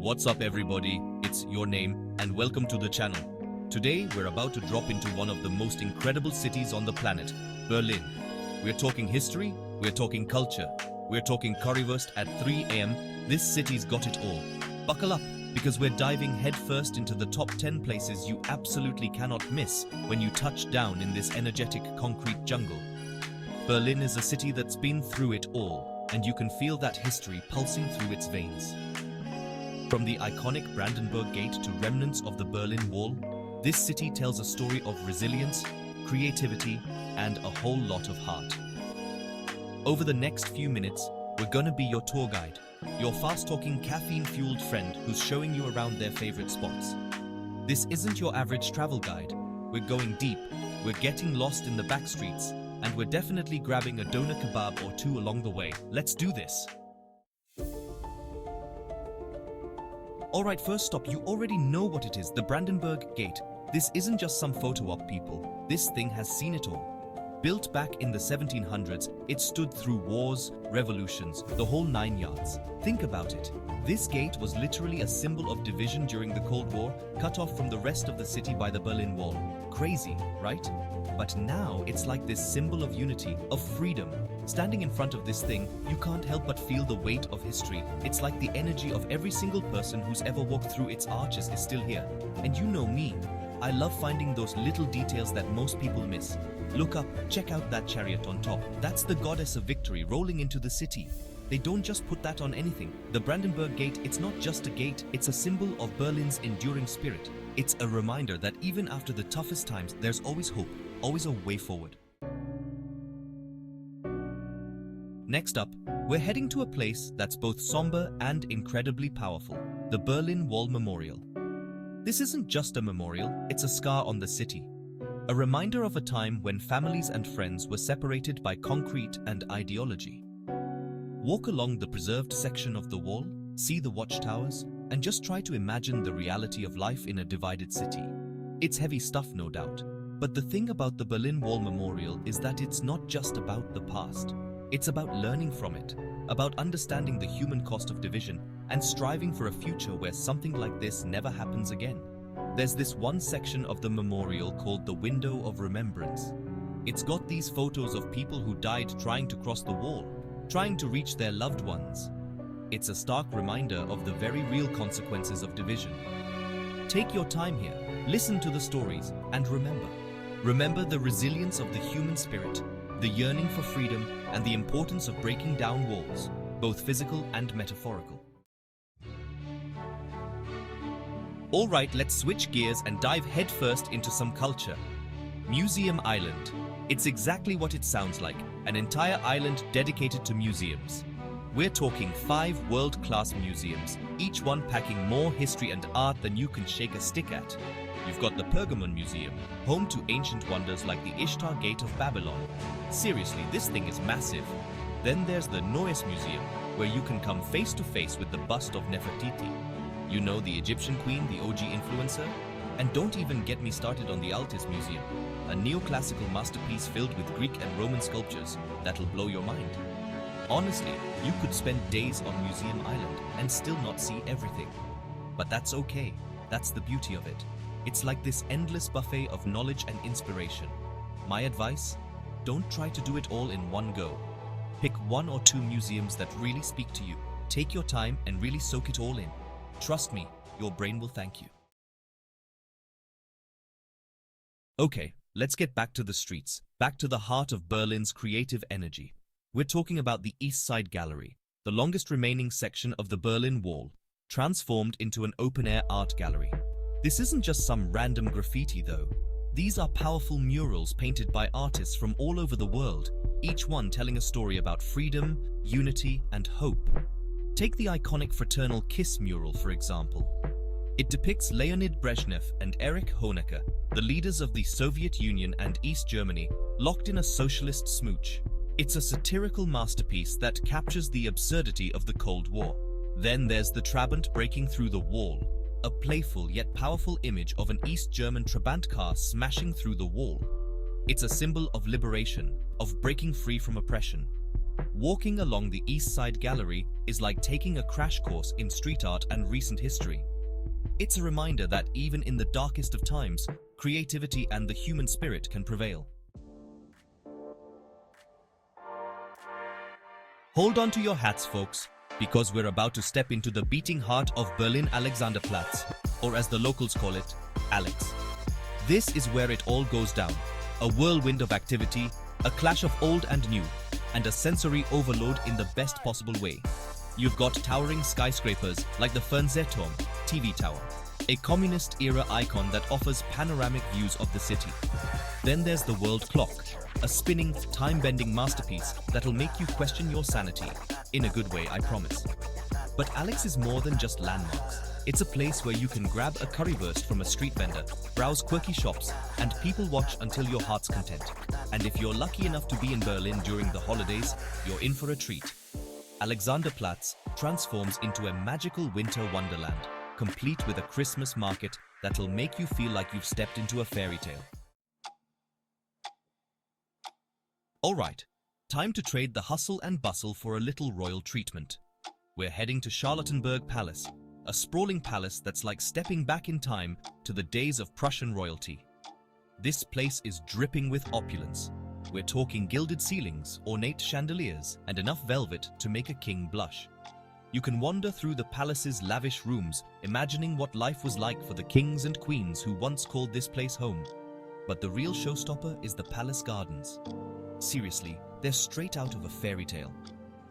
What's up everybody, it's your name and welcome to the channel. Today we're about to drop into one of the most incredible cities on the planet, Berlin. We're talking history, we're talking culture, we're talking currywurst at 3 AM. This city's got it all. Buckle up, because we're diving headfirst into the top 10 places you absolutely cannot miss when you touch down in this energetic concrete jungle. Berlin is a city that's been through it all, and you can feel that history pulsing through its veins. From the iconic Brandenburg Gate to remnants of the Berlin Wall, this city tells a story of resilience, creativity, and a whole lot of heart. Over the next few minutes, we're gonna be your tour guide, your fast-talking, caffeine-fueled friend who's showing you around their favorite spots. This isn't your average travel guide. We're going deep, we're getting lost in the back streets, and we're definitely grabbing a doner kebab or two along the way. Let's do this! Alright, first stop, you already know what it is, the Brandenburg Gate. This isn't just some photo op, people. This thing has seen it all. Built back in the 1700s, it stood through wars, revolutions, the whole 9 yards. Think about it. This gate was literally a symbol of division during the Cold War, cut off from the rest of the city by the Berlin Wall. Crazy, right? But now it's like this symbol of unity, of freedom. Standing in front of this thing, you can't help but feel the weight of history. It's like the energy of every single person who's ever walked through its arches is still here. And you know me, I love finding those little details that most people miss. Look up, check out that chariot on top. That's the goddess of victory rolling into the city. They don't just put that on anything. The Brandenburg Gate, it's not just a gate, it's a symbol of Berlin's enduring spirit. It's a reminder that even after the toughest times, there's always hope, always a way forward. Next up, we're heading to a place that's both somber and incredibly powerful, the Berlin Wall Memorial. This isn't just a memorial, it's a scar on the city. A reminder of a time when families and friends were separated by concrete and ideology. Walk along the preserved section of the wall, see the watchtowers, and just try to imagine the reality of life in a divided city. It's heavy stuff, no doubt. But the thing about the Berlin Wall Memorial is that it's not just about the past. It's about learning from it, about understanding the human cost of division, and striving for a future where something like this never happens again. There's this one section of the memorial called the Window of Remembrance. It's got these photos of people who died trying to cross the wall, trying to reach their loved ones. It's a stark reminder of the very real consequences of division. Take your time here, listen to the stories, and remember the resilience of the human spirit, the yearning for freedom, and the importance of breaking down walls, both physical and metaphorical. Alright, let's switch gears and dive headfirst into some culture. Museum Island. It's exactly what it sounds like, an entire island dedicated to museums. We're talking 5 world-class museums, each one packing more history and art than you can shake a stick at. You've got the Pergamon Museum, home to ancient wonders like the Ishtar Gate of Babylon. Seriously, this thing is massive. Then there's the Neues Museum, where you can come face to face with the bust of Nefertiti. You know, the Egyptian queen, the OG influencer? And don't even get me started on the Altes Museum, a neoclassical masterpiece filled with Greek and Roman sculptures that'll blow your mind. Honestly, you could spend days on Museum Island and still not see everything. But that's okay, that's the beauty of it. It's like this endless buffet of knowledge and inspiration. My advice? Don't try to do it all in one go. Pick 1 or 2 museums that really speak to you. Take your time and really soak it all in. Trust me, your brain will thank you. Okay, let's get back to the streets, back to the heart of Berlin's creative energy. We're talking about the East Side Gallery, the longest remaining section of the Berlin Wall, transformed into an open-air art gallery. This isn't just some random graffiti though. These are powerful murals painted by artists from all over the world, each one telling a story about freedom, unity, and hope. Take the iconic Fraternal Kiss mural, for example. It depicts Leonid Brezhnev and Erich Honecker, the leaders of the Soviet Union and East Germany, locked in a socialist smooch. It's a satirical masterpiece that captures the absurdity of the Cold War. Then there's the Trabant breaking through the wall, a playful yet powerful image of an East German Trabant car smashing through the wall. It's a symbol of liberation, of breaking free from oppression. Walking along the East Side Gallery is like taking a crash course in street art and recent history. It's a reminder that even in the darkest of times, creativity and the human spirit can prevail. Hold on to your hats, folks, because we're about to step into the beating heart of Berlin Alexanderplatz, or as the locals call it, Alex. This is where it all goes down. A whirlwind of activity, a clash of old and new, and a sensory overload in the best possible way. You've got towering skyscrapers like the Fernsehturm TV tower, a communist-era icon that offers panoramic views of the city. Then there's the world clock, a spinning, time-bending masterpiece that'll make you question your sanity. In a good way, I promise. But Alex is more than just landmarks. It's a place where you can grab a currywurst from a street vendor, browse quirky shops, and people watch until your heart's content. And if you're lucky enough to be in Berlin during the holidays, you're in for a treat. Alexanderplatz transforms into a magical winter wonderland, complete with a Christmas market that'll make you feel like you've stepped into a fairy tale. Alright, time to trade the hustle and bustle for a little royal treatment. We're heading to Charlottenburg Palace, a sprawling palace that's like stepping back in time to the days of Prussian royalty. This place is dripping with opulence. We're talking gilded ceilings, ornate chandeliers, and enough velvet to make a king blush. You can wander through the palace's lavish rooms, imagining what life was like for the kings and queens who once called this place home. But the real showstopper is the palace gardens. Seriously, they're straight out of a fairy tale.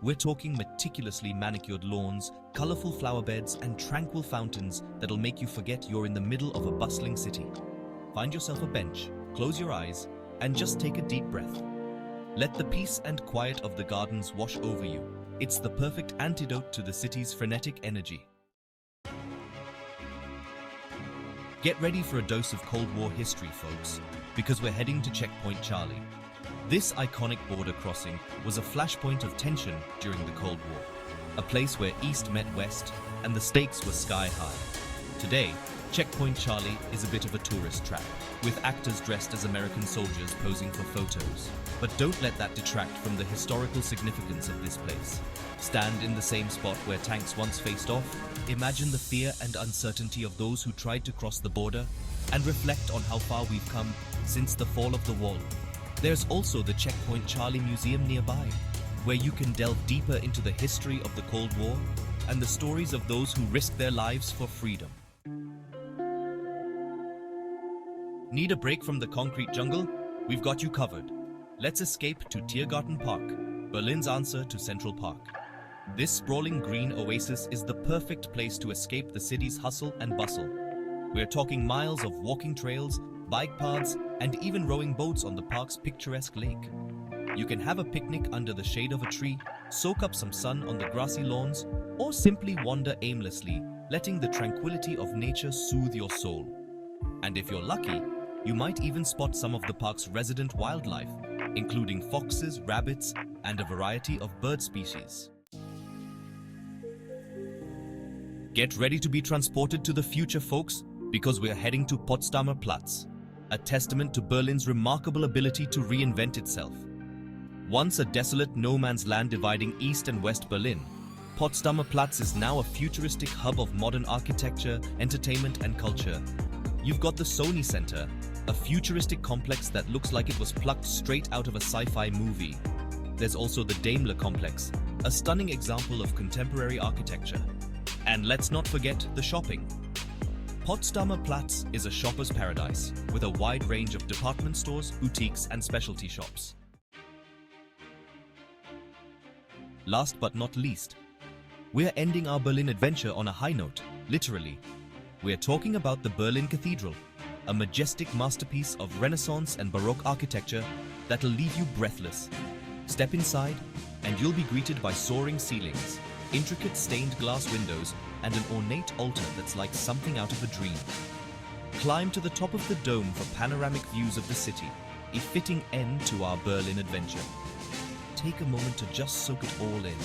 We're talking meticulously manicured lawns, colorful flower beds, and tranquil fountains that'll make you forget you're in the middle of a bustling city. Find yourself a bench, close your eyes, and just take a deep breath. Let the peace and quiet of the gardens wash over you. It's the perfect antidote to the city's frenetic energy. Get ready for a dose of Cold War history, folks, because we're heading to Checkpoint Charlie. This iconic border crossing was a flashpoint of tension during the Cold War, a place where East met West and the stakes were sky high. Today, Checkpoint Charlie is a bit of a tourist trap, with actors dressed as American soldiers posing for photos. But don't let that detract from the historical significance of this place. Stand in the same spot where tanks once faced off, imagine the fear and uncertainty of those who tried to cross the border, and reflect on how far we've come since the fall of the wall. There's also the Checkpoint Charlie Museum nearby, where you can delve deeper into the history of the Cold War and the stories of those who risked their lives for freedom. Need a break from the concrete jungle? We've got you covered. Let's escape to Tiergarten Park, Berlin's answer to Central Park. This sprawling green oasis is the perfect place to escape the city's hustle and bustle. We're talking miles of walking trails, bike paths, and even rowing boats on the park's picturesque lake. You can have a picnic under the shade of a tree, soak up some sun on the grassy lawns, or simply wander aimlessly, letting the tranquility of nature soothe your soul. And if you're lucky, you might even spot some of the park's resident wildlife, including foxes, rabbits, and a variety of bird species. Get ready to be transported to the future, folks, because we're heading to Potsdamer Platz, a testament to Berlin's remarkable ability to reinvent itself. Once a desolate no-man's land dividing East and West Berlin, Potsdamer Platz is now a futuristic hub of modern architecture, entertainment, and culture. You've got the Sony Center, a futuristic complex that looks like it was plucked straight out of a sci-fi movie. There's also the Daimler Complex, a stunning example of contemporary architecture. And let's not forget the shopping. Potsdamer Platz is a shopper's paradise, with a wide range of department stores, boutiques, and specialty shops. Last but not least, we're ending our Berlin adventure on a high note, literally. We're talking about the Berlin Cathedral, a majestic masterpiece of Renaissance and Baroque architecture that'll leave you breathless. Step inside, and you'll be greeted by soaring ceilings, intricate stained glass windows, and an ornate altar that's like something out of a dream. Climb to the top of the dome for panoramic views of the city, a fitting end to our Berlin adventure. Take a moment to just soak it all in.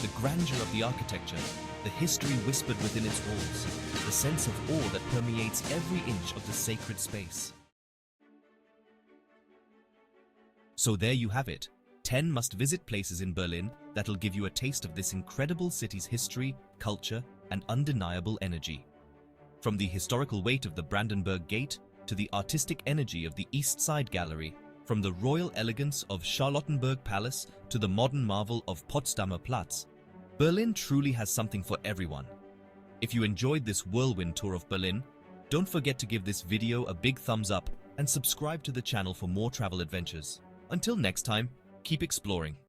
The grandeur of the architecture, the history whispered within its walls, the sense of awe that permeates every inch of the sacred space. So there you have it, 10 must-visit places in Berlin that'll give you a taste of this incredible city's history, culture, and undeniable energy. From the historical weight of the Brandenburg Gate to the artistic energy of the East Side Gallery, from the royal elegance of Charlottenburg Palace to the modern marvel of Potsdamer Platz, Berlin truly has something for everyone. If you enjoyed this whirlwind tour of Berlin, don't forget to give this video a big thumbs up and subscribe to the channel for more travel adventures. Until next time, keep exploring.